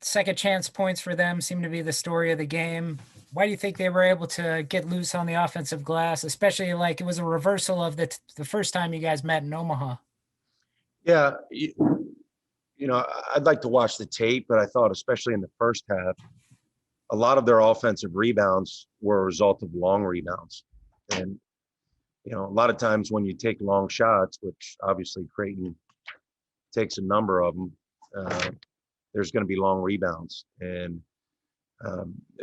Second chance points for them seem to be the story of the game. Why do you think they were able to get loose on the offensive glass, especially like it was a reversal of the first time you guys met in Omaha? Yeah, I'd like to watch the tape, but I thought, especially in the first half, a lot of their offensive rebounds were a result of long rebounds. And, a lot of times when you take long shots, which obviously Creighton takes a number of them, there's going to be long rebounds. And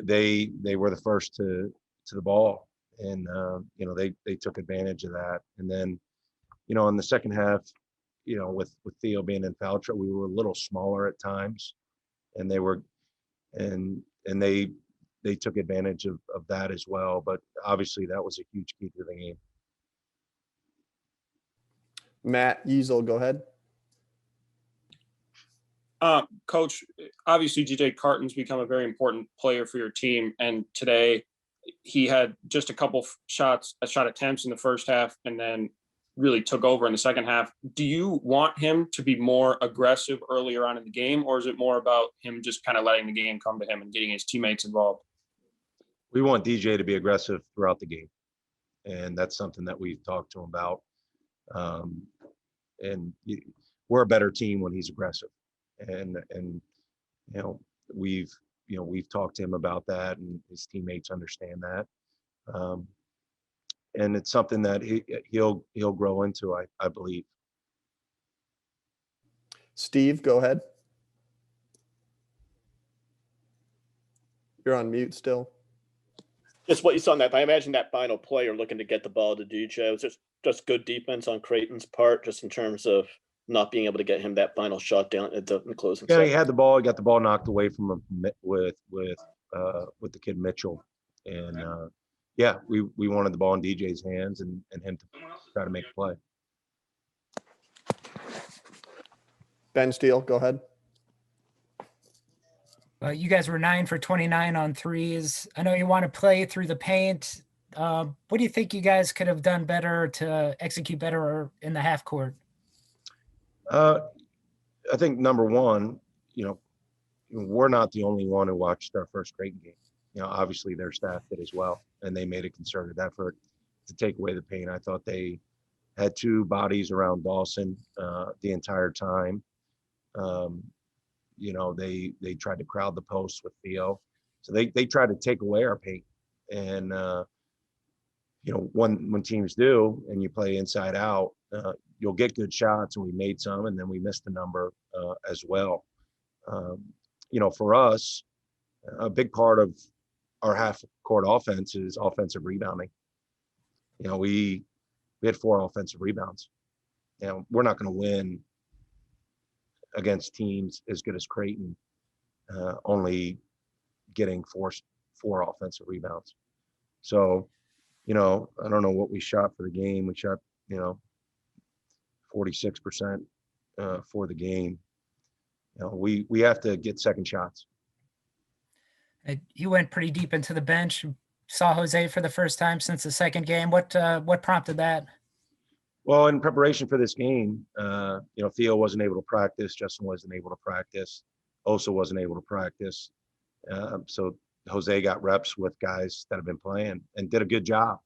they were the first to the ball. And, they took advantage of that. And then, in the second half, with Theo being in foul trouble, we were a little smaller at times, and they took advantage of that as well. But obviously, that was a huge key to the game. Matt Yeasel, go ahead. Coach, obviously DJ Carton's become a very important player for your team, and today he had just a couple shot attempts in the first half, and then really took over in the second half. Do you want him to be more aggressive earlier on in the game, or is it more about him just kind of letting the game come to him and getting his teammates involved? We want DJ to be aggressive throughout the game, and that's something that we've talked to him about. We're a better team when he's aggressive, and we've talked to him about that, and his teammates understand that. And it's something that he'll grow into, I believe. Steve, go ahead. You're on mute still. Just what you saw in that. I imagine that final play, you're looking to get the ball to DJ. It was just good defense on Creighton's part, just in terms of not being able to get him that final shot down at the closing. Yeah, he had the ball. He got the ball knocked away from him with the kid Mitchell, and yeah, we wanted the ball in DJ's hands and him to try to make a play. Ben Steele, go ahead. You guys were 9 for 29 on threes. I know you want to play through the paint. What do you think you guys could have done better to execute better in the half court? I think number one, we're not the only one who watched our first Creighton game. Obviously their staff did as well, and they made a concerted effort to take away the paint. I thought they had two bodies around Dawson the entire time. They tried to crowd the post with Theo, so they tried to take away our paint. And when teams do, and you play inside out, you'll get good shots, and we made some, and then we missed a number as well. For us, a big part of our half-court offense is offensive rebounding. We had 4 offensive rebounds. We're not going to win against teams as good as Creighton, only getting four offensive rebounds. So, I don't know what we shot for the game. We shot, 46% for the game. We have to get second shots. You went pretty deep into the bench. Saw Jose for the first time since the second game. What prompted that? Well, in preparation for this game, Theo wasn't able to practice. Justin wasn't able to practice. Osa wasn't able to practice. So Jose got reps with guys that have been playing and did a good job.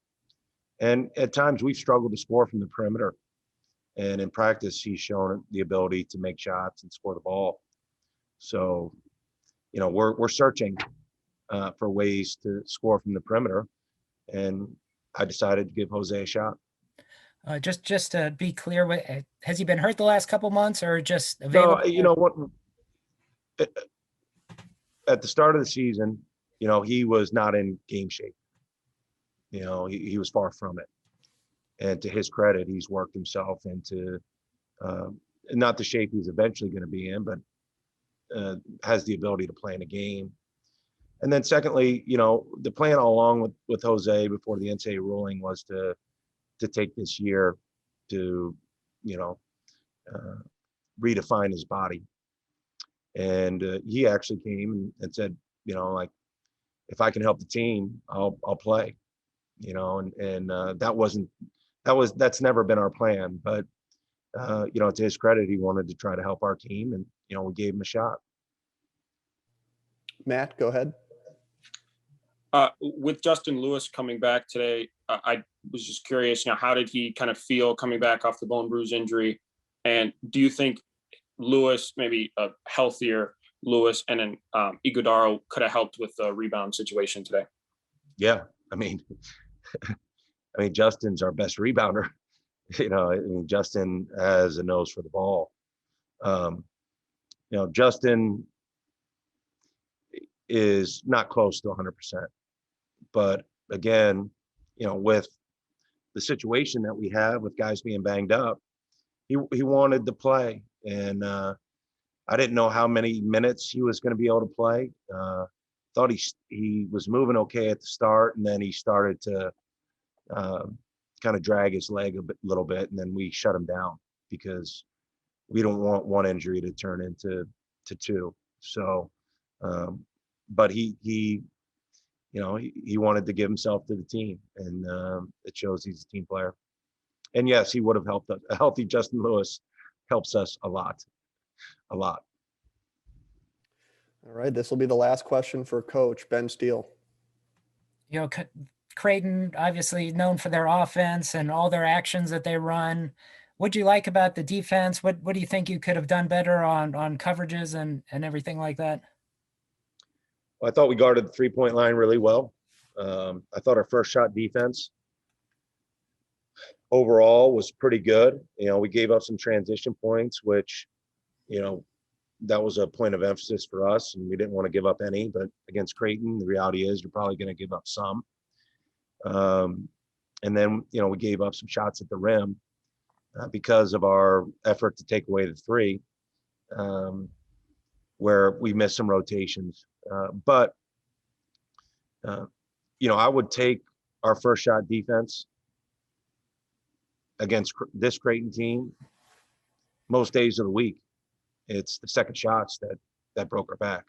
And at times we've struggled to score from the perimeter. And in practice, he's shown the ability to make shots and score the ball. So, we're searching for ways to score from the perimeter. And I decided to give Jose a shot. Just to be clear, has he been hurt the last couple months, or just available? No, what? At the start of the season, he was not in game shape. He was far from it. And to his credit, he's worked himself into not the shape he's eventually going to be in, but has the ability to play in a game. And then secondly, the plan all along with Jose before the NCAA ruling was to take this year to, redefine his body. And he actually came and said, if I can help the team, I'll play, that's never been our plan. But, to his credit, he wanted to try to help our team, and, we gave him a shot. Matt, go ahead. With Justin Lewis coming back today, I was just curious, how did he kind of feel coming back off the bone bruise injury? And do you think Lewis, maybe a healthier Lewis, and then Iguodaro could have helped with the rebound situation today? Yeah, I mean, Justin's our best rebounder. Justin has a nose for the ball. Justin is not close to 100%, but again, with the situation that we have with guys being banged up, he wanted to play, and I didn't know how many minutes he was going to be able to play. Thought he was moving okay at the start, and then he started to kind of drag his leg a little bit, and then we shut him down because we don't want one injury to turn into two. So, but he wanted to give himself to the team, and it shows he's a team player. And yes, he would have helped us. A healthy Justin Lewis helps us a lot. All right, this will be the last question for Coach Ben Steele. Creighton, obviously known for their offense and all their actions that they run. What do you like about the defense? What do you think you could have done better on coverages and everything like that? Well, I thought we guarded the 3-point line really well. I thought our first shot defense overall was pretty good. We gave up some transition points, which, that was a point of emphasis for us, and we didn't want to give up any. But against Creighton, the reality is you're probably going to give up some. And then, we gave up some shots at the rim because of our effort to take away the three, where we missed some rotations. But I would take our first shot defense against this Creighton team most days of the week. It's the second shots that broke our back.